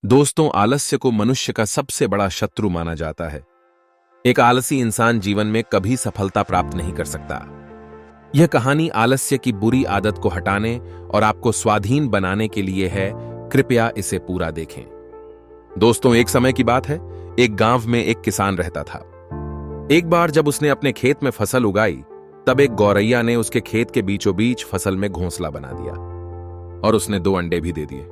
दोस्तों, आलस्य को मनुष्य का सबसे बड़ा शत्रु माना जाता है। एक आलसी इंसान जीवन में कभी सफलता प्राप्त नहीं कर सकता। यह कहानी आलस्य की बुरी आदत को हटाने और आपको स्वाधीन बनाने के लिए है। कृपया इसे पूरा देखें। दोस्तों, एक समय की बात है। एक गांव में एक किसान रहता था। एक बार जब उसने अपने खेत में फसल उगाई, तब एक गौरैया ने उसके खेत के बीचों बीच फसल में घोंसला बना दिया और उसने 2 अंडे भी दे दिए।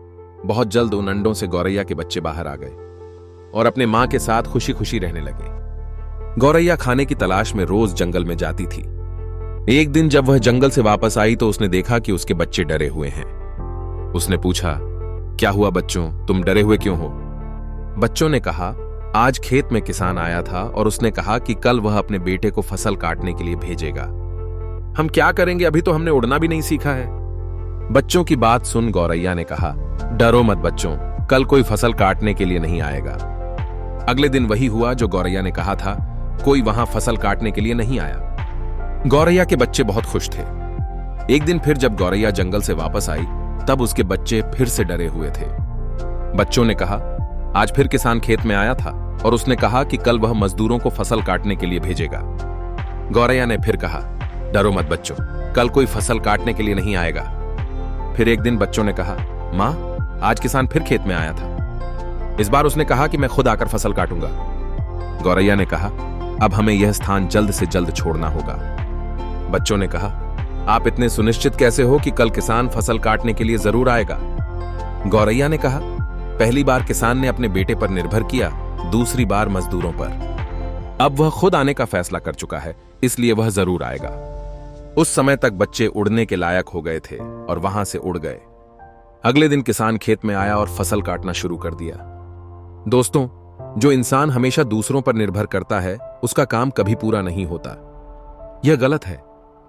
बहुत जल्द उन अंडों से गौरैया के बच्चे बाहर आ गए और अपने मां के साथ खुशी खुशी रहने लगे। गौरैया खाने की तलाश में रोज जंगल में जाती थी। एक दिन जब वह जंगल से वापस आई तो उसने देखा कि उसके बच्चे डरे हुए हैं। उसने पूछा, क्या हुआ बच्चों, तुम डरे हुए क्यों हो? बच्चों ने कहा, आज खेत में किसान आया था और उसने कहा कि कल वह अपने बेटे को फसल काटने के लिए भेजेगा। हम क्या करेंगे, अभी तो हमने उड़ना भी नहीं सीखा है। बच्चों की बात सुन गौरैया ने कहा, डरो मत बच्चों, कल कोई फसल काटने के लिए नहीं आएगा। अगले दिन वही हुआ जो गौरैया ने कहा था। कोई वहां फसल काटने के लिए नहीं आया। गौरैया के बच्चे बहुत खुश थे। एक दिन फिर जब गौरैया जंगल से वापस आई, तब उसके बच्चे फिर से डरे हुए थे। बच्चों ने कहा, आज फिर किसान खेत में आया था और उसने कहा कि कल वह मजदूरों को फसल काटने के लिए भेजेगा। गौरैया ने फिर कहा, डरो मत बच्चों, कल कोई फसल काटने के लिए नहीं आएगा। फिर एक दिन बच्चों ने कहा, मां, आज किसान फिर खेत में आया था। इस बार उसने कहा कि मैं खुद आकर फसल काटूंगा। गौरैया ने कहा, अब हमें यह स्थान जल्द से जल्द छोड़ना होगा। बच्चों ने कहा, आप इतने सुनिश्चित कैसे हो कि कल किसान फसल काटने के लिए जरूर आएगा? गौरैया ने कहा, पहली बार किसान ने अपने बेटे पर निर्भर किया, दूसरी बार मजदूरों पर। अब वह खुद आने का फैसला कर चुका है, इसलिए वह जरूर आएगा। उस समय तक बच्चे उड़ने के लायक हो गए थे और वहां से उड़ गए। अगले दिन किसान खेत में आया और फसल काटना शुरू कर दिया। दोस्तों, जो इंसान हमेशा दूसरों पर निर्भर करता है, उसका काम कभी पूरा नहीं होता। यह गलत है।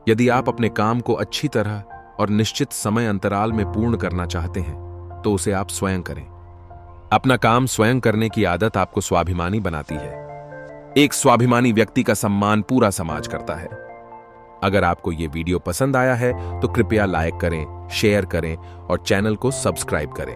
यदि आप अपने काम को अच्छी तरह और निश्चित समय अंतराल में पूर्ण करना चाहते हैं, तो उसे आप स्वयं करें। अपना काम स्वयं करने की आदत आपको स्वाभिमानी बनाती है। एक स्वाभिमानी व्यक्ति का सम्मान पूरा समाज करता है। अगर आपको यह वीडियो पसंद आया है तो कृपया लाइक करें, शेयर करें और चैनल को सब्सक्राइब करें।